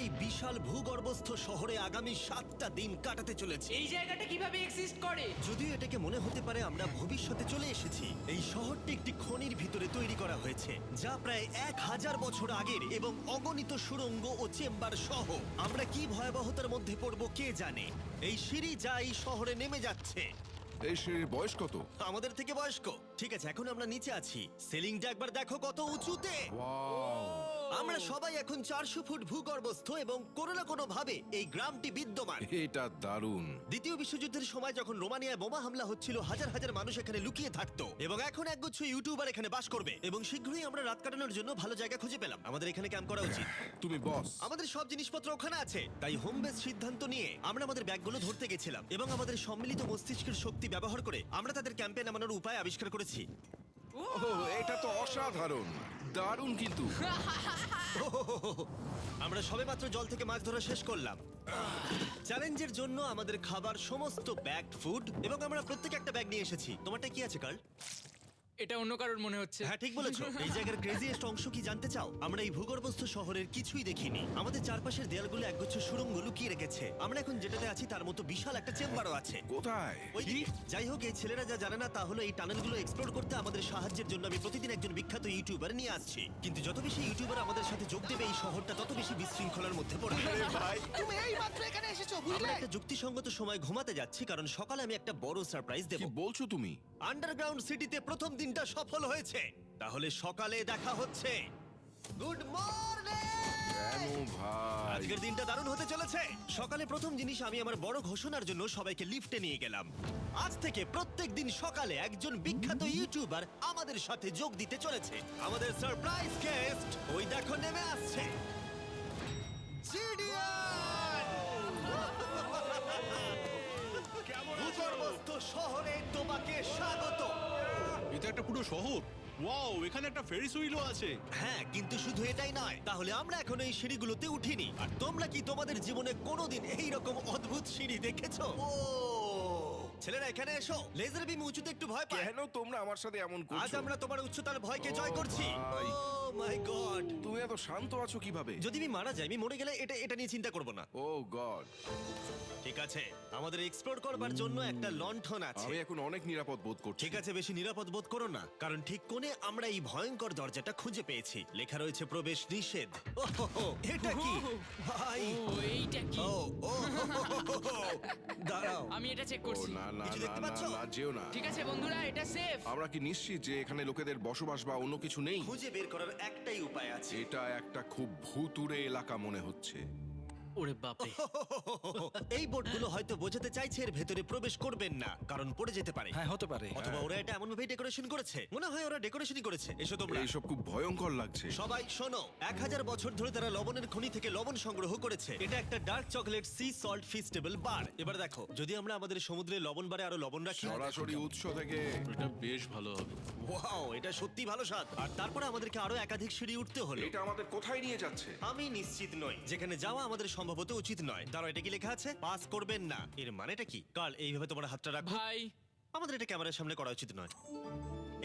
এই বিশাল ভূগর্ভস্থ শহরে আগামী 7টা দিন কাটাতে চলেছি। এই জায়গাটা কিভাবে এক্সিস্ট করে? যদিও এটাকে মনে হতে পারে আমরা ভবিষ্যতে চলে এসেছি, এই শহরটি একটি খনির ভিতরে তৈরি করা হয়েছে যা প্রায় 1000 বছর আগের এবং অগণিত সুড়ঙ্গ ও চেম্বার সহ। আমরা কি ভয়াবহতার মধ্যে পড়ব কে জানে। এই সিঁড়ি যা এই শহরে নেমে যাচ্ছে এই সিঁড়ির বয়স কত? আমাদের থেকে বয়স্ক। ঠিক আছে, এখন আমরা নিচে আছি। সিলিংটা একবার দেখো কত উঁচুতে। আমরা সবাই এখন 400 ফুট ভূগর্ভস্থ এবং কোনো না কোনো ভাবে এই গ্রামটি বিদ্যমান। এটা দারুণ। দ্বিতীয় বিশ্বযুদ্ধের সময় যখন রোমানিয়ায় বোমা হামলা হচ্ছিল, হাজার হাজার মানুষ এখানে লুকিয়ে থাকতো এবং এখন একগুচ্ছ ইউটিউবার এখানে বাস করবে এবং শীঘ্রই আমরা রাত কাটানোর জন্য ভালো জায়গা খুঁজে পেলাম। আমাদের এখানে ক্যাম্প করা উচিত। তুমি বস। আমাদের সব জিনিসপত্র ওখানে আছে, তাই হোম বেস সিদ্ধান্ত নিয়ে আমরা আমাদের ব্যাগগুলো ধরতে গেছিলাম এবং আমাদের সম্মিলিত মস্তিষ্কের শক্তি ব্যবহার করে আমরা তাদের ক্যাম্পে নামানোর উপায় আবিষ্কার করেছি। ওহ, এটা তো অসাধারণ, দারুণ। কিন্তু আমরা সবেমাত্র জল থেকে মাছ ধরা শেষ করলাম। চ্যালেঞ্জের জন্য আমাদের খাবার সমস্ত ব্যাগড ফুড এবং আমরা প্রত্যেকে একটা ব্যাগ নিয়ে এসেছি। তোমারটা কি আছে কার্ল? এটা অন্য কারোর মনে হচ্ছে। হ্যাঁ, ঠিক বলেছো। এই জায়গার ক্রেজিয়েস্ট অংশ কি জানতে চাও? আমরা এই ভূগর্ভস্থ শহরের কিছুই দেখিনি। আমাদের চারপাশের দেয়ালগুলো একগুচ্ছ সুড়ঙ্গ লুকিয়ে রেখেছে। আমরা এখন যেটাতে আছি তার মতো বিশাল একটা চেম্বারও আছে। কোথায়? ওইদিকে। যাই হোক, এই ছেলেরা যা জানে না তা হলো এই টানেলগুলো এক্সপ্লোর করতে আমাদের সাহায্যের জন্য আমি প্রতিদিন একজন বিখ্যাত ইউটিউবার নিয়ে আসছি। কিন্তু যত বেশি ইউটিউবার আমাদের সাথে যোগ দেবে এই শহরটা তত বেশি বিশৃঙ্খলার মধ্যে পড়বে। তুমি এই মাত্র এখানে এসেছো, আমরা বুঝলে? একটা যুক্তিসঙ্গত সময় ঘুমাতে যাচ্ছি কারণ সকালে আমি একটা বড় সারপ্রাইজ দেব। কি বলছো তুমি? আন্ডারগ্রাউন্ড সিটিতে প্রথম দিনটা সফল হয়েছে। তাহলে সকালে দেখা হচ্ছে। Good morning! কেন ভাই? আজকের দিনটা দারুণ হতে চলেছে। সকালে প্রথম জিনিস, আমি আমার বড় ঘোষণার জন্য সবাইকে লিফটে নিয়ে গেলাম। আজ থেকে প্রত্যেক দিন সকালে একজন বিখ্যাত ইউটিউবার আমাদের সাথে যোগ দিতে চলেছে। আমাদের সারপ্রাইজ গেস্ট ওই দেখো নেমে আসছে, জিডিয়ান! ভূগর্ভস্থ শহরে তোমাকে স্বাগত। এটা একটা পুরো শহর। ওয়াও, এখানে একটা ফেরিস হুইলও আছে। হ্যাঁ, কিন্তু শুধু এটাই নয়। তাহলে আমরা এখন এই সিঁড়িগুলোতে উঠিনি। আর তোমরা কি তোমাদের জীবনে কোনোদিন এই রকম অদ্ভুত সিঁড়ি দেখেছো? ও ছেলেরা, এখানে এসো। লেজার বিম উঁচুতে একটু ভয় পায়। কেন তোমরা আমার সাথে এমন আজ করছো? আমরা তোমার উচ্চতার ভয়কে ও জয় করছি। ভাই। ও মাই গড! তুমি এত শান্ত আছো কিভাবে? যদি আমি মারা যাই, আমি মরে গেলে এটা নিয়ে চিন্তা করব না। ও গড, ঠিক আছে, আমাদের এক্সপ্লোর করবার জন্য একটা লণ্ঠন আছে। আমি এখন অনেক নিরাপদ বোধ করছি। ঠিক আছে, বেশি নিরাপদ বোধ করো না, কারণ ঠিক কোণে আমরা এই ভয়ঙ্কর দরজাটা খুঁজে পেয়েছি। লেখা রয়েছে প্রবেশ নিষেধ। ওহো, এটা কি ভাই? ও এইটা কি? ও ও দাঁড়াও, আমি এটা চেক ও করছি। না না কিছু না দেখতে না পাচ্ছো? না, যেও না। ঠিক আছে বন্ধুরা, এটা সেফ। আমরা কি নিশ্চিত যে এখানে লোকেদের বসবাস বা অন্য কিছু নেই? খুঁজে বের করার একটাই উপায় আছে। এটা একটা খুব ভুতুড়ে এলাকা মনে হচ্ছে। ওরে বাপরে। এই বোর্ডগুলো হয়তো বোঝাতে চাইছে এর ভেতরে প্রবেশ করবেন না, কারণ পড়ে যেতে পারে। হ্যাঁ, হতে পারে। অথবা ওরা এটা এমন ভাবে ডেকোরেশন করেছে, মনে হয় ওরা ডেকোরেশনই করেছে। এসো তোমরা। এইসব খুব ভয়ঙ্কর লাগছে। সবাই শোনো, 1000 বছর ধরে তারা লবণের খনি থেকে লবণ সংগ্রহ করেছে। এটা একটা dark chocolate sea salt feastable bar. এবার দেখো, যদি আমরা আমাদের সমুদ্রে লবণ বারে আরো লবণ রাখি। সরাসরি উৎস থেকে। এটা বেশ ভালো হবে। ওয়াও, এটা সত্যি ভালো স্বাদ। আর তারপরে আমাদেরকে আরো একাধিক সিঁড়ি উঠতে হলো। এটা আমাদের কোথায় নিয়ে যাচ্ছে? আমি নিশ্চিত নই। যেখানে যাওয়া আমাদের সম্ভবত উচিত নয়। দাঁড়াও, এটা কি লেখা আছে? পাস করবেন না। এর মানেটা কি? কাল এইভাবে তোমার হাতটা রাখো। ভাই, আমাদের এটা ক্যামেরার সামনে করা উচিত নয়।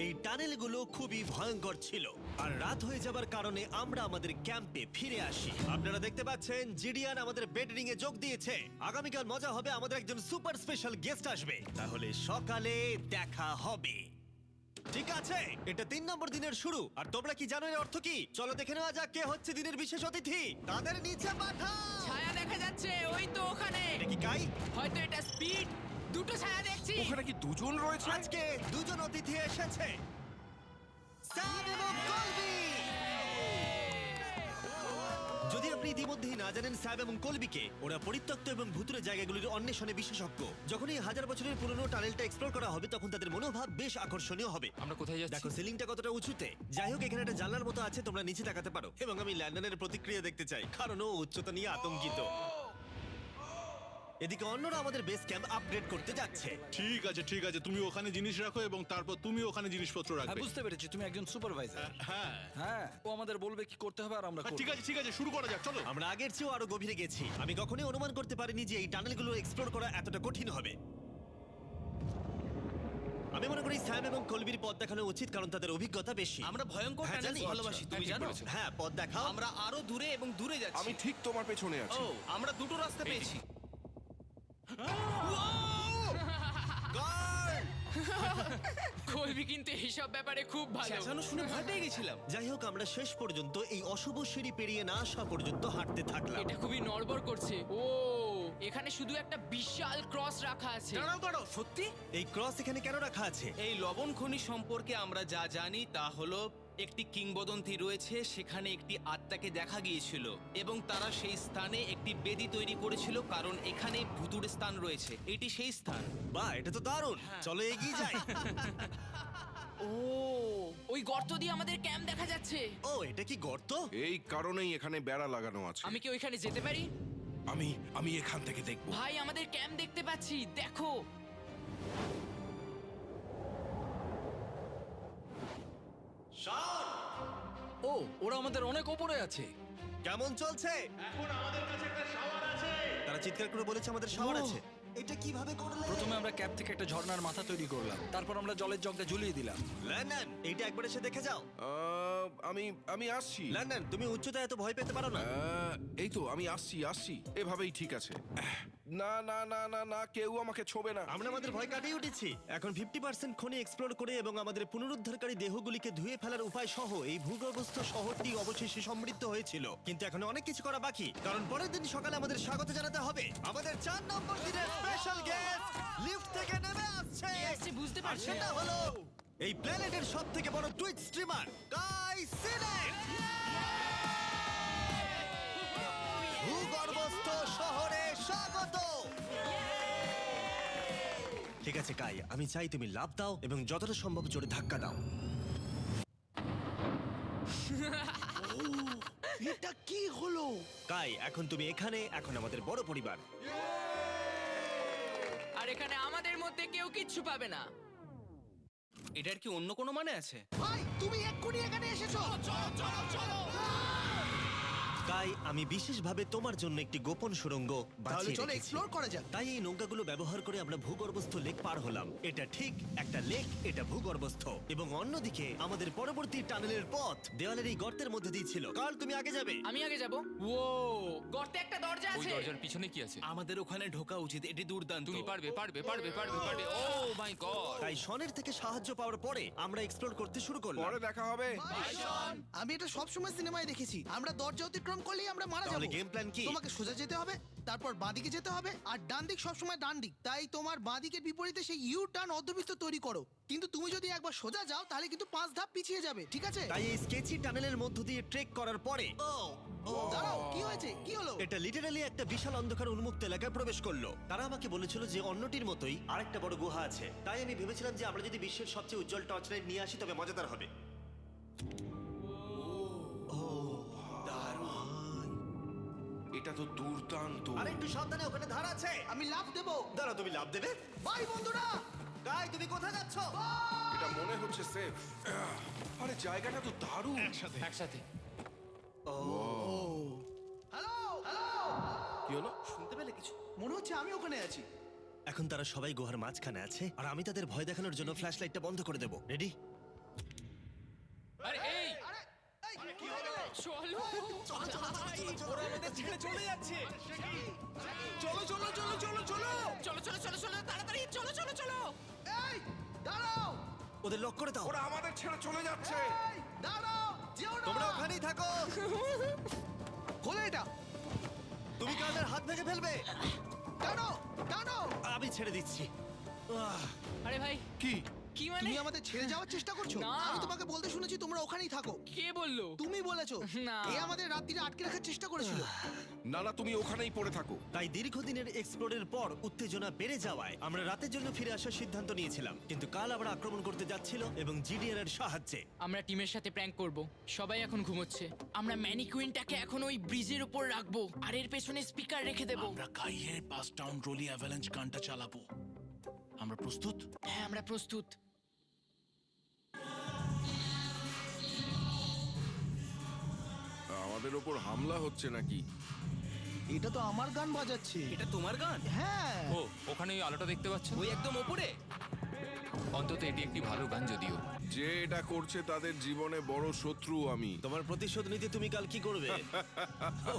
এই টানেলগুলো খুবই ভয়ঙ্কর ছিল, আর রাত হয়ে যাবার কারণে আমরা আমাদের ক্যাম্পে ফিরে আসি। আপনারা দেখতে পাচ্ছেন জিডিয়ান আমাদের বেডরিং এ যোগ দিয়েছে। আগামীকাল মজা হবে, আমাদের একজন সুপার স্পেশাল গেস্ট আসবে। তাহলে সকালে দেখা হবে। ঠিক আছে, এটা 3 নম্বর দিনের শুরু। আর তোমরা কি জানো এর অর্থ কি? চলো দেখে নেওয়া যাক কে হচ্ছে দিনের বিশেষ অতিথি। তাদের নিচে পাঠাও। ছায়া দেখা যাচ্ছে ওই তো ওখানে। এটা কি কাই? হয়তো এটা স্পিড। দুটো ছায়া দেখছি। ওখানে কি দুজন রয়েছে? আজকে দুজন অতিথি এসেছে, স্যাম এবং কলবি। যদি আপনি ইতিমধ্যেই না জানেন স্যাম এবং কলবিকে, ওরা পরিত্যক্ত এবং ভুতুরে জায়গাগুলির অন্বেষণে বিশেষজ্ঞ। যখন এই 1000 বছরের পুরনো টানেলটা এক্সপ্লোর করা হবে, তখন তাদের মনোভাব বেশ আকর্ষণীয় হবে। আমরা কোথায় যাচ্ছি? দেখো সিলিংটা কতটা উঁচুতে। যাই হোক, এখানে একটা জানলার মতো আছে, তোমরা নিচে তাকাতে পারো। এবং আমি ল্যান্ডনের প্রতিক্রিয়া দেখতে চাই, কারণ ও উচ্চতা নিয়ে আতঙ্কিত। এদিকে অন্যরা আমাদের বেস ক্যাম্প আপগ্রেড করতে যাচ্ছে। ঠিক আছে ঠিক আছে, তুমি ওখানে জিনিস রাখো এবং তারপর তুমি ওখানে জিনিসপত্র হ্যাঁ, রাখবে। বুঝতে পেরেছি, তুমি একজন সুপারভাইজার। হ্যাঁ হ্যাঁ, ও আমাদের বলবে কি করতে হবে আর আমরা করব। ঠিক আছে, শুরু করা যাক, চলো। আমরা আগের চেয়েও আরো গভীরে গেছি। আমি কখনোই অনুমান করতে পারিনি যে এই টানেলগুলো এক্সপ্লোর করা এতটা কঠিন হবে। আমি মনে করি স্যাম এবং কলবির পথ দেখানো উচিত, কারণ তাদের অভিজ্ঞতা বেশি। আমরা ভয়ঙ্কর হ্যাঁ, টানেল জানি। ভালোবাসি, তুমি জানো? হ্যাঁ, পথ দেখাও। আমরা আরো দূরে এবং দূরে যাচ্ছি। আমি ঠিক তোমার পেছনে আছি। ও, আমরা দুটো রাস্তা পেয়েছি। Guard! কলবি কিন্তু এইসব ব্যাপারে খুব ভালো। চেঁচানো শুনে ভয় পেয়ে গেছিলাম। যাই হোক, আমরা শেষ পর্যন্ত এই অশুভ সিঁড়ি পেরিয়ে না আসা পর্যন্ত হাঁটতে থাকলাম। এটা খুবই নড়বড় করছে। ও, এখানে শুধু একটা বিশাল ক্রস রাখা আছে। দাঁড়াও, সত্যি? এই ক্রস এখানে কেন রাখা আছে? এই লবণ খনি সম্পর্কে আমরা যা জানি তা হলো একটি কিংবদন্তি রয়েছে, সেখানে একটি আত্মাকে দেখা গিয়েছিল এবং তারা সেই স্থানে একটি বেদি তৈরি করেছিল, কারণ এখানে ভুতুড়ে স্থান রয়েছে। এটি সেই স্থান। বাহ, এটা তো দারুণ। চলো এগিয়ে যাই। ও, ওই গর্ত দিয়ে আমাদের ক্যাম্প দেখা যাচ্ছে। ও, এটা কি গর্ত? এই কারণেই এখানে বেড়া লাগানো আছে। আমি কি ওইখানে যেতে পারি? আমি এখান থেকে দেখব। ভাই, আমাদের ক্যাম্প দেখতে পাচ্ছি, দেখো। ও, ওরা আমাদের অনেক ওপরে আছে। কেমন চলছে? তারা চিৎকার করে বলেছে আমাদের শাওয়ার আছে। এটা কিভাবে করলে? প্রথমে আমরা ক্যাপ থেকে একটা ঝর্ণার মাথা তৈরি করলাম, তারপর আমরা জলের জগটা ঝুলিয়ে দিলাম। লন্ডন, এইটা একবার এসে দেখে যাও। আমি আসছি। লন্ডন, তুমি উচ্চতায় এত ভয় পেতে পারো না। এই তো আমি আসছি। এভাবেই ঠিক আছে। না না না না না, কেউ আমাকে ছোবে না। আমরা আমাদের ভয় কাটিয়ে উঠেছি। এখন 50% খনি এক্সপ্লোর করে এবং আমাদের পুনরুদ্ধারকারী দেহগুলিকে ধুয়ে ফেলার উপায় সহ এই ভূগর্ভস্থ শহরটি অবশেষে সমৃদ্ধ হয়েছিল। কিন্তু এখন অনেক কিছু করা বাকি, কারণ পরের দিন সকালে আমাদের স্বাগত জানাতে হবে আমাদের 4 নম্বর দিনের স্পেশাল গেস্ট লিফট থেকে নেমে আসছে। কে আসছে বুঝতে আর পারছি না। সেটা হলো এই প্ল্যানেটের সবথেকে বড় টুইট স্ট্রিমার গাই সিনেট। ভূগর্ভস্থ শহরে স্বাগত। ঠিক আছে কাই, আমি চাই তুমি লাফ দাও এবং যতটা সম্ভব জোরে ধাক্কা দাও। এটা কি হলো? কাই, এখন তুমি এখানে, এখন আমাদের বড় পরিবার। আর এখানে আমাদের মধ্যে কেউ কিচ্ছু পাবে না। এটার কি অন্য কোনো মানে আছে? ভাই, তুমি এক্ষুনি এখানে এসেছো। কাই, আমি বিশেষভাবে তোমার জন্য একটি গোপন সুড়ঙ্গ বাছিয়ে রেখেছি। এক্সপ্লোর করা যাক। তাই এই নৌকাগুলো ব্যবহার করে আমরা ভূগর্ভস্থ লেক পার হলাম। এটা ঠিক একটা লেক, এটা ভূগর্ভস্থ। এবং অন্যদিকে আমাদের পরবর্তী টানেলের পথ দেওয়ালের এই গর্তের মধ্যে দিয়ে ছিল। কাল, তুমি আগে যাবে। আমি আগে যাব। ও, গর্তে একটা দরজা ওই আছে। দরজার পিছনে কি আছে? আমাদের ওখানে ঢোকা উচিত, এটি দুর্দান্ত। তুমি পারবে। ও মাই গড! তাই শনের থেকে সাহায্য পাওয়ার পরে আমরা এক্সপ্লোর করতে শুরু করলাম। পরে দেখা হবে। আমি এটা সবসময় সিনেমায় দেখেছি। আমরা দরজা অতিক্রম করলেই আমরা মারা তাহলে যাবো। game plan কি? তোমাকে সোজা যেতে হবে, তারপর বাঁদিকে যেতে হবে, আর ডান দিক সবসময় ডান দিক। তাই তোমার বাঁদিকের বিপরীতে সেই ইউ টার্ন অর্ধবৃত্ত তৈরি করো। কিন্তু তুমি যদি একবার সোজা যাও তাহলে কিন্তু 5 ধাপ পিছিয়ে যাবে, ঠিক আছে? তাই এই স্কেচি টানেলের মধ্য দিয়ে ট্রেক করার পরে দাঁড়াও, কি হয়েছে? কি হলো? এটা লিটারালি একটা বিশাল অন্ধকার উন্মুক্ত এলাকায় প্রবেশ করলো। তারা আমাকে বলেছিল যে অন্যটির মতোই আরেকটা বড় গুহা আছে। তাই আমি ভেবেছিলাম যে আমরা যদি বিশ্বের সবচেয়ে উজ্জ্বল টর্চ লাইট নিয়ে আসি তবে মজাদার হবে। এটা তো দুর্দান্ত। আর একটু সাবধানে, ওখানে ধার আছে। আমি লাফ দেবো। দাঁড়া, তুমি লাভ দেবে? বাই বন্ধুরা। গাই, তুমি কোথায় যাচ্ছ? এটা মনে হচ্ছে সেফ। আরে জায়গাটা তো দারুণ। একসাথে। Hello, hello. কি হলো? শুনতে পেলে কিছু? মনে হচ্ছে আমি ওখানে আছি। এখন তারা সবাই গুহার মাঝখানে আছে, আর আমি তাদের ভয় দেখানোর জন্য ফ্ল্যাশ লাইটটা বন্ধ করে দেবো। রেডি? আরে এই চলো। ওরা আমাদের ছেড়ে চলে যাচ্ছে। চলো, তাড়াতাড়ি চলো। এই, দাঁড়াও। ওদের লক করে দাও। ওরা আমাদের ছেড়ে চলে যাচ্ছে। এই, দাঁড়াও, যেও না। তোমরা ওখানেই থাকো। খোলো এটা। তুমি কানের হাত ভেঙে ফেলবে। টানো, টানো। আমি ছেড়ে দিচ্ছি। আরে ভাই, কি? কি মানে? তুমি আমাদের ছেড়ে যাওয়ার চেষ্টা করছো? না। আমি তোমাকে বলতে শুনেছি তোমরা ওখানেই থাকো। কে বললো? তুমি বলেছো। না। এ আমাদের রাত্রিরে আটকে রাখার চেষ্টা করেছিল। না না, তুমি ওখানেই পড়ে থাকো। তাই দীর্ঘদিনের এক্সপ্লোরের পর উত্তেজনা বেড়ে যাওয়ায় আমরা রাতের জন্য ফিরে আসার সিদ্ধান্ত নিয়েছিলাম। কিন্তু কাল আবার আক্রমণ করতে যাচ্ছিল এবং জিডিআর এর সাহায্যে। আমরা টিমের সাথে প্র্যাঙ্ক করব। সবাই এখন ঘুমোচ্ছে। আমরা ম্যানিকুইনটাকে এখন ওই ব্রিজের উপর রাখবো আর এর পেছনে স্পিকার রেখে দেব। আমরা কাইয়ের পাস টাউন রোলি অ্যাভালাঞ্চ গানটা চালাবো। আমরা প্রস্তুত? হ্যাঁ, আমরা প্রস্তুত। আমাদের ওপর হামলা হচ্ছে নাকি? এটা তো আমার গান বাজাচ্ছে। এটা তোমার গান? হ্যাঁ। ও ওখানে ওই আলোটা দেখতে পাচ্ছ? ওই একদম ওপরে? অন্তত এটি একটি ভালো গান যদিও। যে এটা করছে তাদের জীবনে বড় শত্রু আমি। তোমার প্রতিশোধ নিতে তুমি কাল কি করবে?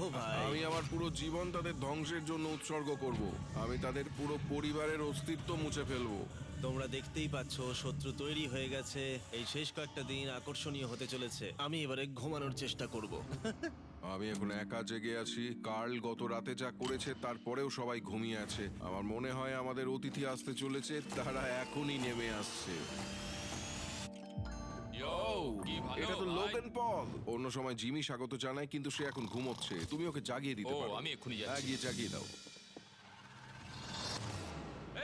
ও ভাই, আমি আমার পুরো জীবন তাদের ধ্বংসের জন্য উৎসর্গ করব। আমি তাদের পুরো পরিবারের অস্তিত্ব মুছে ফেলবো। তোমরা দেখতেই পাচ্ছ শত্রু তৈরি হয়ে গেছে। এই শেষ কয়েকটা দিন আকর্ষণীয় হতে চলেছে। আমি এবারে ঘুমানোর চেষ্টা করব। আমি এখন একা জেগে আছি। কার্ল গত রাতে যা করেছে তারপরেও সবাই ঘুমিয়ে আছে। আমার মনে হয় আমাদের অতিথি আসতে চলেছে, তারা এখনই নেমে আসছে। কি ভালো এটা তো ভাই। Logan Paul. অন্য সময় জিমি স্বাগত জানায়, কিন্তু সে এখন ঘুমোচ্ছে। তুমি ওকে জাগিয়ে দিতে ও, পারো। আমি এক্ষুনি যাচ্ছি। হ্যাঁ, গিয়ে জাগিয়ে দাও।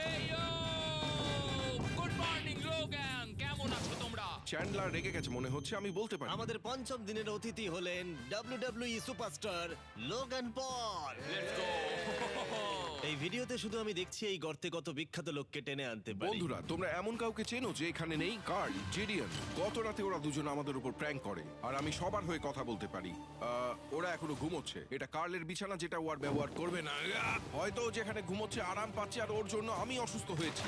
এই ইয়ো! গুড মর্নিং লোগান, কেমন আছো তোমরা? চ্যান্ডলার রেগে গেছে মনে হচ্ছে, আমি বলতে পারি। আমাদের পঞ্চম দিনের অতিথি হলেন WWE superstar Logan Paul. Let's go! এই ভিডিওতে শুধু আমি দেখছি এই গর্তে কত বিখ্যাত লোককে টেনে আনতে পারি। বন্ধুরা, তোমরা এমন কাউকে চেনো যে এখানে নেই? কার্ল, জিডিয়ান। গত রাতে ওরা দুজন আমাদের উপর প্র্যাঙ্ক করে, আর আমি সবার হয়ে কথা বলতে পারি। ওরা এখনো ঘুমোচ্ছে। এটা কার্লের বিছানা, যেটা ও আর ব্যবহার করবে না। হয়তো ও যেখানে ঘুমোচ্ছে আরাম পাচ্ছে, আর ওর জন্য আমি অসুস্থ হয়েছি।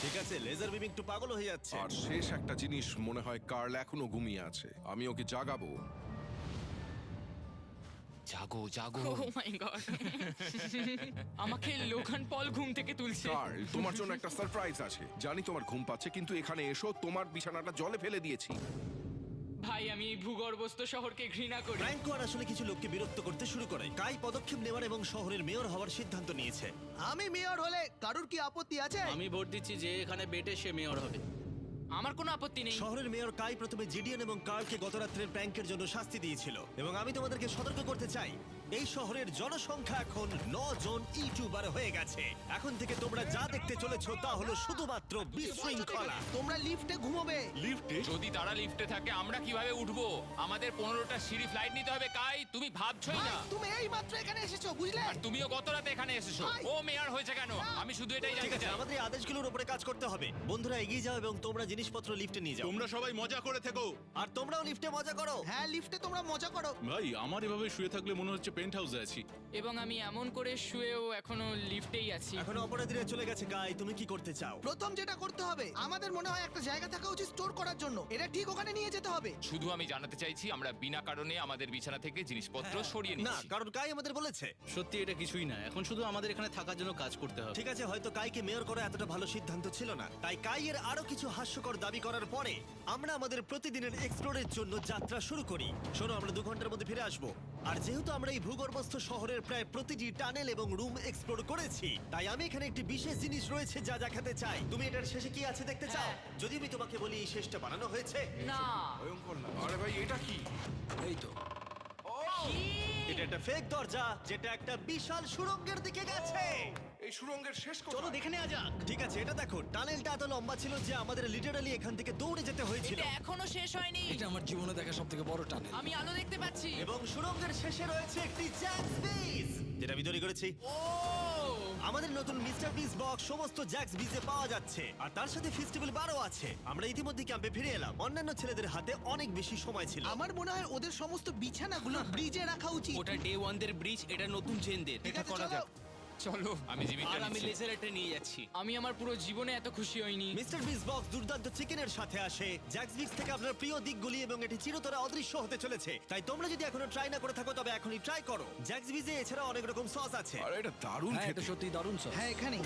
ঠিক আছে, লেজার বিম একটু পাগল হয়ে যাচ্ছে। আর শেষ একটা জিনিস, মনে হয় কার্ল এখনো ঘুমিয়ে আছে। আমি ওকে জাগাবো। জাগো জাগো। ও মাই গড! আমাকে লোগান পল ঘুম থেকে তুলছে। কার্ল, তোমার জন্য একটা সারপ্রাইজ আছে। জানি তোমার ঘুম পাচ্ছে, কিন্তু এখানে এসো, তোমার বিছানাটা জলে ফেলে দিয়েছি। ভাই, আমি এই ভূগর্ভস্থ শহরকে ঘৃণা করি। ফ্র্যাঙ্কো আর আসলে কিছু লোককে বিরক্ত করতে শুরু করে। কাই পদক্ষেপ নেওয়ার এবং শহরের মেয়র হওয়ার সিদ্ধান্ত নিয়েছে। আমি মেয়র হলে কারুর কি আপত্তি আছে? আমি ভোট দিচ্ছি যে এখানে বেটে সে মেয়র হবে। আমার কোনো আপত্তি নেই। শহরের মেয়র কাই প্রথমে জিডিএন এবং কার্লকে গত রাত্রের প্র্যাঙ্কের জন্য শাস্তি দিয়েছিল, এবং আমি তোমাদেরকে সতর্ক করতে চাই, এই শহরের জনসংখ্যা এখন 9 জন ইউটিউবার হয়ে গেছে। এখন থেকে তোমরা যা দেখতে চলেছো তা হলো শুধুমাত্র বিশৃঙ্খলা। তোমরা লিফটে ঘুমোবে। যদি তারা লিফটে থাকে আমরা কিভাবে উঠবো? আমাদের 15টা সিঁড়ি ফ্লাইট নিতে হবে। কাই, তুমি ভাবছোই ভাই, না। তুমি এই মাত্র এখানে এসেছো, বুঝলে? আর তুমিও গত রাতে এখানে এসেছো। ভাই! ও মেয়র হয়েছে কেন? আমি শুধু এটাই ঠিক জানতে আছে, চাই। আমাদের এই আদেশগুলোর উপরে কাজ করতে হবে। বন্ধুরা, এগিয়ে যাও এবং তোমরা জিনিসপত্র লিফটে নিয়ে যাও। তোমরা সবাই মজা করে থেকো। আর তোমরাও লিফটে মজা করো। হ্যাঁ, লিফটে তোমরা মজা করো। ভাই, আমার এভাবে শুয়ে থাকলে মনে হচ্ছে পেন্ট হাউসে আছি। এবং আমি এমন করে শুয়েও এখনো লিফটেই আছি। এখন অপরাধীরা চলে গেছে। কাই, তুমি কি করতে চাও? প্রথম যেটা করতে হবে, আমাদের মনে হয় একটা জায়গা থাকা উচিত স্টোর করার জন্য। এটা ঠিক ওখানে নিয়ে যেতে হবে। শুধু আমি জানাতে চাইছি আমরা বিনা কারণে আমাদের বিছানা থেকে জিনিসপত্র সরিয়ে না, নিচ্ছি। কারণ কাই আমাদের বলেছে। সত্যি এটা কিছুই না, এখন শুধু আমাদের এখানে থাকার জন্য কাজ করতে হবে। ঠিক আছে, হয়তো কাইকে মেয়র করা এতটা ভালো সিদ্ধান্ত ছিল না। তাই কাইয়ের আরো কিছু হাস্যকর দাবি করার পরে আমরা আমাদের প্রতিদিনের এক্সপ্লোরের জন্য যাত্রা শুরু করি। শোনো, আমরা 2 ঘন্টার মধ্যে ফিরে আসবো। আর যেহেতু আমরা এই ভূগর্ভস্থ শহরের প্রায় প্রতিটি টানেল এবং রুম এক্সপ্লোর করেছি, তাই আমি এখানে একটি বিশেষ জিনিস রয়েছে যা দেখাতে চাই। তুমি এটার শেষে কি আছে দেখতে চাও? যদি আমি তোমাকে বলি এই শেষটা বানানো হয়েছে। না, ভয়ঙ্কর না? আরে ভাই, এটা কি? এই তো। এটা একটা ফেক দরজা যেটা একটা বিশাল সুড়ঙ্গের দিকে গেছে। এই সুড়ঙ্গের শেষ চলো কোথায়? দেখে নেওয়া যাক। ঠিক আছে, এটা দেখো, টানেলটা এত লম্বা ছিল যে আমাদের লিটারালি এখান থেকে দৌড়ে যেতে হয়েছিল। এটা এখনো শেষ হয়নি। এটা আমার জীবনে দেখা সবথেকে বড় টানেল। আমি আলো দেখতে পাচ্ছি। এবং সুড়ঙ্গের শেষে রয়েছে একটি জ্যাক্স বিজ, যেটা আমি তৈরি করেছি। ও! আমাদের নতুন মিস্টার বিস বক্স সমস্ত জ্যাক্স বিজে পাওয়া যাচ্ছে, আর তার সাথে ফেস্টিভ্যাল বারও আছে। আমরা ইতিমধ্যে ক্যাম্পে ফিরে এলাম। অন্যান্য ছেলেদের হাতে অনেক বেশি সময় ছিল। আমার মনে হয় ওদের সমস্ত বিছানাগুলো ব্রিজে রাখা উচিত। ওটা ডে 1 দের ব্রিজ, এটা নতুন জেনদের। ঠিক এটা আছে, করা চলো। যাক। চলো, আমি জিমিটা আর আমি নিচ্ছি। লেজারটা নিয়ে যাচ্ছি। আমি আমার পুরো জীবনে এত খুশি হইনি। মিস্টার বিস বক্স দুর্দান্ত চিকেনের সাথে আসে, জ্যাক্স বিক্স থেকে আপনার প্রিয় দিকগুলি, এবং এটি চিরতরে অদৃশ্য হতে চলেছে। তাই তোমরা যদি এখনো ট্রাই না করে থাকো তবে এখনই ট্রাই করো। জ্যাক্স বিজে এছাড়া অনেক রকম সস আছে। আরে এটা দারুণ হ্যাঁ, এটা খেতে। সত্যি দারুণ সব। হ্যাঁ, এখানেই।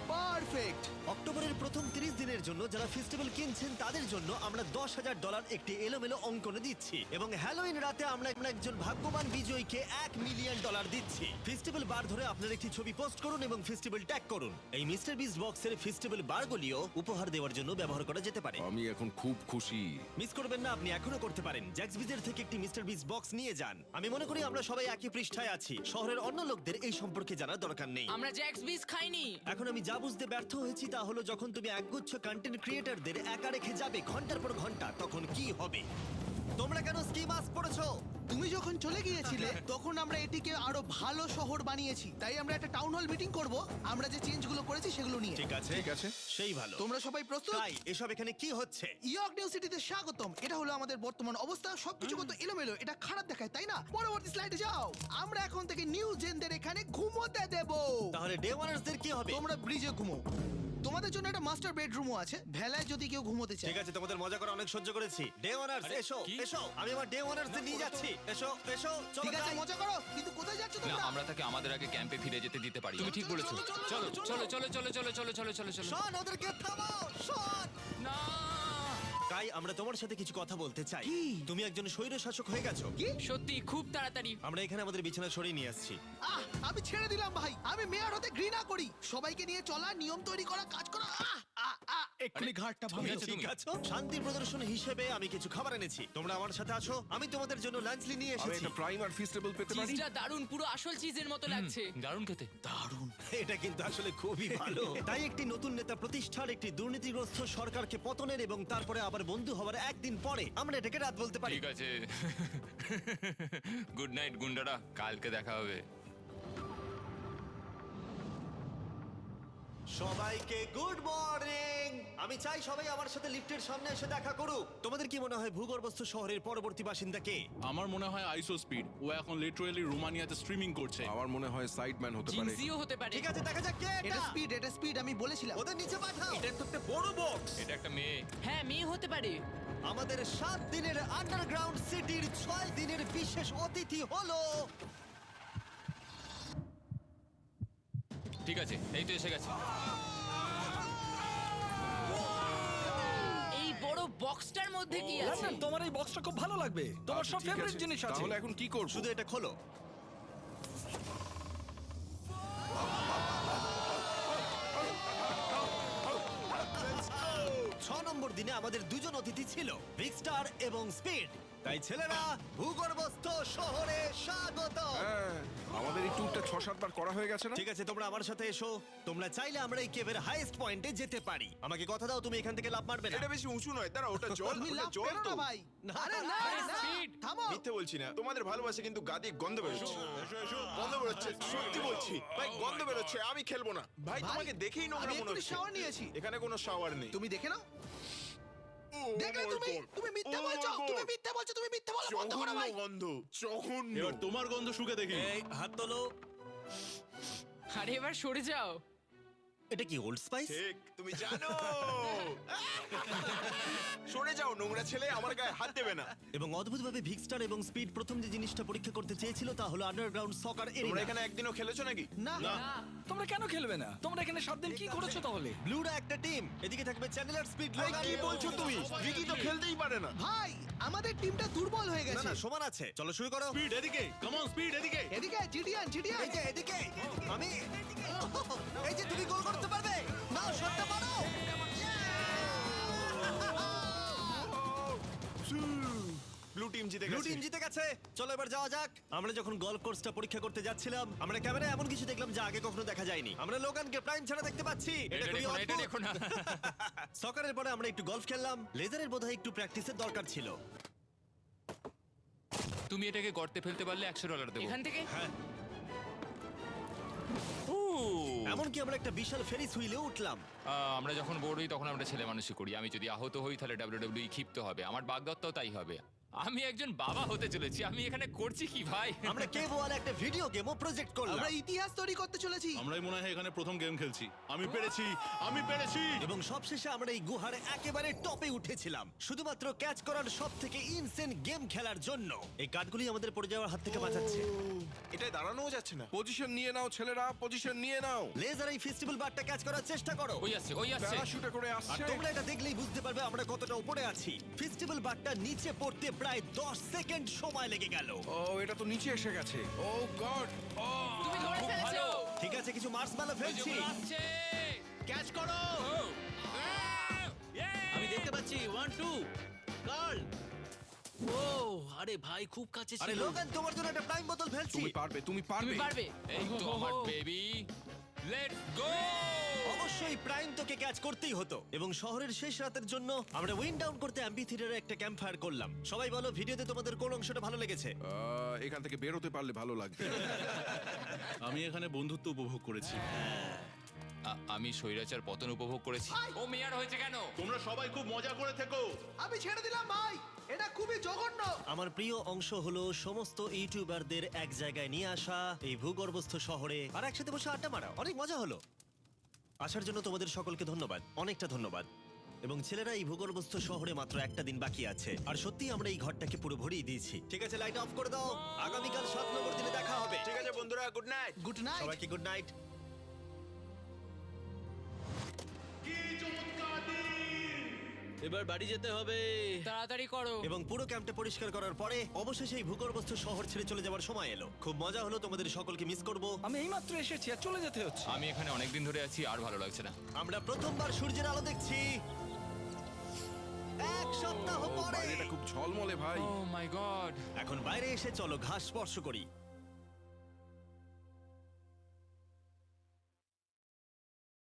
পারফেক্ট। অক্টোবরের প্রথম 30 দিনের জন্য যারা ফেস্টিভ্যাল কিনছেন তাদের জন্য আমরা $10,000 একটি এলোমেলো অঙ্কনে দিচ্ছি, এবং হ্যালোইন রাতে আমরা একজন ভাগ্যবান বিজয়ীকে $1 মিলিয়ন দিচ্ছি। ফেস্টিভ্যাল বার ধরে আপনার একটি ছবি পোস্ট করুন এবং ফেস্টিভ্যাল ট্যাগ করুন। এই মিস্টার বিস বক্সের ফেস্টিভ্যাল বারগুলিও উপহার দেওয়ার জন্য ব্যবহার করা যেতে পারে। আমি এখন খুব খুশি। মিস করবেন না, আপনি এখনো করতে পারেন। জ্যাক্স বিজের থেকে একটি মিস্টার বিস বক্স নিয়ে যান। আমি মনে করি আমরা সবাই একই পৃষ্ঠায় আছি। শহরের অন্য লোকদের এই সম্পর্কে জানার দরকার নেই। আমরা জ্যাক্স বিস খাইনি। এখন আমি যা বুঝতে ব্যর্থ হয়েছি তা হলো, যখন তুমি একগুচ্ছ কন্টেন্ট ক্রিয়েটরদের একা রেখে যাবে ঘন্টার পর ঘন্টা, তখন কি হবে। তোমরা কেন স্কি মাস্ক পরেছো? তুমি যখন চলে গিয়েছিলে তখন আমরা এটিকে আরো ভালো শহর বানিয়েছি, তাই আমরা একটা টাউন হল মিটিং করব আমরা যে চেঞ্জগুলো করেছি সেগুলো নিয়ে। ঠিক আছে, ঠিক আছে। সেই ভালো। তোমরা সবাই প্রস্তুত? তাই এসব এখানে কি হচ্ছে? ইয়র্ক নিউ সিটিতে স্বাগতম। এটা হলো আমাদের বর্তমান অবস্থা। সবকিছু কত এলোমেলো, এটা খারাপ দেখায় তাই না? পরবর্তী স্লাইডে যাও। আমরা এখন থেকে নিউ জেনদের এখানে ঘুমোতে দেব। তাহলে ডে ওয়ানার্সদের কি হবে? তোমরা ব্রিজে ঘুমো। তোমাদের জন্য একটা মাস্টার বেডরুমও আছে, ভেলায় যদি কেউ ঘুমোতে চায়। ঠিক আছে, তোমাদের মজা করে অনেক সহ্য করেছি। ডে ওয়ানার্স এসো, এসো, আমি আমার ডে ওয়ানার্সদের নিয়ে যাচ্ছি। এসো, এসো, চলো ঠিক আছে, যাই। মজা করো, কিন্তু কোথায় যাচ্ছ না তোমরা? আমরা তাকে আমাদের আগে ক্যাম্পে ফিরে যেতে দিতে পারি। তুমি ঠিক বলেছো। চলো, চলো চলো, চলো চলো চলো চলো চলো চলো চলো চলো। শোন, ওদেরকে থামাও, শোন। না কাই, আমরা তোমার সাথে কিছু কথা বলতে চাই। তুমি একজন স্বৈর শাসক হয়ে গেছো। সত্যি খুব তাড়াতাড়ি। আমরা এখানে আমাদের বিছানা সরিয়ে নিয়ে আসছি। আমি ছেড়ে দিলাম ভাই। আমি মেয়র হতে ঘৃণা করি। সবাইকে নিয়ে চলা, নিয়ম তৈরি করা, কাজ করা। এক্ষুনি ঘাটটা তুমি ভাঙলো। আছো ঠিক তুমি? আছে, শান্তি প্রদর্শন হিসেবে আমি কিছু খাবার এনেছি। তোমরা আমার সাথে আছো, আমি তোমাদের জন্য লাঞ্চলি নিয়ে আমি এসেছি। একটা প্রাইম আর ফিস্টেবল পেতে পারি? চিজটা দারুণ, পুরো আসল চিজের মতো লাগছে। দারুণ খেতে। এটা কিন্তু আসলে খুবই ভালো। তাই একটি নতুন নেতা প্রতিষ্ঠার, একটি দুর্নীতিগ্রস্ত সরকারকে পতনের এবং তারপরে আবার বন্ধু হওয়ার একদিন পরে আমরা এটাকে রাত বলতে পারি। ঠিক আছে গুড নাইট গুন্ডারা, কালকে দেখা হবে। সবাইকে গুড মর্নিং। আমি চাই সবাই আমার সাথে লিফটের সামনে এসে দেখা করুক। তোমাদের কি মনে হয় ভূগর্ভস্থ শহরের পরবর্তী বাসিন্দা কে? আমার মনে হয় আইসো স্পিড, ও এখন লিটারালি রোমানিয়াতে স্ট্রিমিং করছে। আমার মনে হয় সাইডম্যান হতে পারে। জিনসিও হতে পারে। ঠিক আছে, দেখা যাক কে এটা এটা। স্পিড, এটা স্পিড, আমি বলেছিলাম। ওদের নিচে পাঠাও। এটা একটা মেয়ে। হ্যাঁ, মেয়ে হতে পারে। আমাদের 7 দিনের আন্ডারগ্রাউন্ড সিটির 6 দিনের বিশেষ অতিথি হলো ঠিক আছে, এই তো এসে গেছে। এই বড় বক্সটার মধ্যে কি আছে? লন্ডন, তোমার এই বক্সটা খুব ভালো লাগবে। তোমার আচ্ছা, সব ঠিক ফেভারিট আছে। জিনিস আছে। তাহলে এখন কি করব? শুধু এটা খোলো। ছ নম্বর দিনে আমাদের দুজন অতিথি ছিল, বিগ স্টার এবং স্পিড। তাই ছেলেরা, ভূগর্ভস্থ শহরে স্বাগত। হ্যাঁ, আমাদের এই ট্যুরটা 6-7 বার করা হয়ে গেছে না? ঠিক আছে, তোমরা আমার সাথে এসো। তোমরা চাইলে আমরা এই কেভের হাইয়েস্ট পয়েন্টে যেতে পারি। আমাকে কথা দাও, তুমি এখান থেকে লাফ মারবে না। এটা বেশি উঁচু নয়, দাঁড়া, ওটা জল, তুমি ওটা লাফ জল পেরো তো। না ভাই। আরে না, না, speed। থামো। মিথ্যে বলছি না, তোমাদের ভালোবাসে কিন্তু গাদি গন্ধ বেরোচ্ছে। গন্ধ বেরোচ্ছে, সত্যি বলছি ভাই, গন্ধ বেরোচ্ছে। আমি খেলবো না ভাই, ভাই, তোমাকে দেখেই নোংরা আমি মনে এক্ষুনি হচ্ছে। শাওয়ার নিয়েছি। এখানে কোনো শাওয়ার নেই। তুমি দেখে নাও। ও দেখলে my তুমি, God! তুমি মিথ্যা Oh my বলছো, God! তুমি মিথ্যা বলছো, তুমি মিথ্যা বলা বন্ধ করো জঘন্য ভাই। গন্ধ, জঘন্য। এবার তোমার গন্ধ শুকে দেখি। এই হাত তোলো। আরে এবার সরে যাও। এটা কি ওল্ড স্পাইস? ঠিক, তুমি জানো। সরে যাও নোংরা ছেলে, আমার গায়ে হাত দেবে না। এবং অদ্ভুতভাবে ভিগ স্টার এবং স্পিড প্রথম যে জিনিসটা পরীক্ষা করতে চেয়েছিল তা হলো আন্ডারগ্রাউন্ড সকার তোমরা এরিয়া। এখানে একদিনও খেলেছো নাকি? না, তোমরা কেন খেলবে না? তোমরা এখানে 7 দিন কি করেছো তাহলে? ব্লুরা একটা টিম, এদিকে থাকবে চ্যানেলার, স্পিড, ভাই, লোগান। কি বলছো তুমি? ভিকি তো খেলতেই পারে না। ভাই, আমাদের টিমটা দুর্বল হয়ে না গেছে। না, সমান আছে। চলো শুরু করো। স্পিড এদিকে, কাম অন স্পিড এদিকে। এদিকে জিডিয়ান, জিডিয়ান। এই যে এদিকে, আমি এই যে তুমি গোল করতে পারবে না, শটটা মারো। ব্লু টিম জিতে ব্লু গেছে। টিম জিতে গেছে। চলো এবার যাওয়া যাক। আমরা যখন গলফ কোর্সটা পরীক্ষা করতে যাচ্ছিলাম, আমরা ক্যামেরায় এমন কিছু দেখলাম যা আগে কখনো দেখা যায়নি। আমরা লোগানকে প্রাইম ছাড়া দেখতে পাচ্ছি। এটা এটা খুবই দেখো না, এটা অদ্ভুত। দেখো না। সকারের পরে আমরা একটু গলফ খেললাম। লেজারের বোধহয় একটু প্র্যাকটিসের দরকার ছিল। তুমি এটাকে গর্তে ফেলতে পারলে $100 দেবো। এখান থেকে এমনকি আমরা একটা বিশাল ফেরিস হুইলে উঠলাম। আমরা যখন বোর হই তখন আমরা ছেলে মানুষই করি। আমি যদি আহত হই তাহলে WWE ক্ষিপ্ত হবে। আমার বাগদত্তাও তাই হবে। আমি একজন বাবা হতে চলেছি। আমি এখানে করছি কি ভাই? আমরা কেভ ওয়ালে একটা ভিডিও গেমও প্রজেক্ট করলাম। আমরা ইতিহাস তৈরি করতে চলেছি। আমরাই মনে হয় এখানে প্রথম গেম খেলছি। আমি পেরেছি, আমি পেরেছি। এবং সবশেষে আমরা এই গুহার একেবারে টপে উঠেছিলাম শুধুমাত্র ক্যাচ করার সব থেকে ইনসেন গেম খেলার জন্য। এই কাঠগুলি আমাদের পড়ে যাওয়ার হাত থেকে বাঁচাচ্ছে। এটাই দাঁড়ানোও যাচ্ছে না। পজিশন নিয়ে নাও ছেলেরা, পজিশন নিয়ে নাও। লেজার এই ফেস্টিভ্যাল বারটা ক্যাচ করার চেষ্টা করো। ওই আসছে, ওই আসছে। প্যারাশুটে করে আর আসছে। তোমরা এটা দেখলেই বুঝতে পারবে আমরা কতটা উপরে আছি। ফেস্টিভ্যাল বারটা নিচে পড়তে প্রায় 10 সেকেন্ড সময় লেগে গেল। ও, এটা তো নিচে এসে গেছে। ও গড। তুমি ধরে খুব ফেলেছো। ভালো। ঠিক আছে, কিছু মার্সম্যালো ফেলছি। যেগুলো আসছে। ক্যাচ করো। আমি দেখতে পাচ্ছি 1 2 গার্ল। ও আরে ভাই, খুব কাছে আরে ছিল। লোগান, তোমার জন্য একটা প্রাইম বোতল ফেলছি। তুমি পারবে, তুমি পারবে। তুমি পারবে। এই তো আমার বেবি। Let's go! অবশ্যই প্রাইম তোকে ক্যাচ করতেই হতো এবং শহরের শেষ রাতের জন্য আমরা উইন্ড ডাউন করতে অ্যাম্পি থিয়েটারে একটা ক্যাম্প ফায়ার করলাম। সবাই বলো ভিডিওতে তোমাদের কোন অংশটা ভালো লেগেছে? এখান থেকে বেরোতে পারলে ভালো লাগবে। আমি এখানে বন্ধুত্ব উপভোগ করেছি। আমি স্বৈরাচার পতন উপভোগ করেছি। ও মেয়ার হয়েছে কেন? তোমরা সবাই খুব মজা করে থেকো। আমি ছেড়ে দিলাম ভাই, এটা খুবই জঘন্য। আমার প্রিয় অংশ হলো সমস্ত ইউটিউবারদের এক জায়গায় নিয়ে আসা এই ভূগর্ভস্থ শহরে আর একসাথে বসে আড্ডা মারা। অনেক মজা হলো। আসার জন্য তোমাদের সকলকে ধন্যবাদ, অনেকটা ধন্যবাদ। এবং ছেলেরা, এই ভূগর্ভস্থ শহরে মাত্র একটা দিন বাকি আছে আর সত্যি আমরা এই ঘরটাকে পুরো ভরিয়ে দিয়েছি। ঠিক আছে, লাইট অফ করে দাও। আগামীকাল 7 নম্বর দিনে দেখা হবে। ঠিক আছে বন্ধুরা, গুড নাইট। Good night. সবাইকে গুড নাইট। এবার বাড়ি যেতে হবে। তাড়াতাড়ি করো। এবং পুরো ক্যাম্পটা পরিষ্কার করার পরে অবশেষে এই ভূগর্ভস্থ শহর ছেড়ে চলে যাওয়ার সময় এলো। খুব মজা হলো, তোমাদের সকলকে মিস করব। আমি এইমাত্র এসেছি আর চলে যেতে হচ্ছে। আমি এখানে অনেকদিন ধরে আছি, আর ভালো লাগছে না। আমরা প্রথমবার সূর্যের আলো দেখছি 1 সপ্তাহ পরে। বাইরেটা খুব ঝলমলে ভাই। ও মাই গড! এখন বাইরে এসে চলো ঘাস স্পর্শ করি।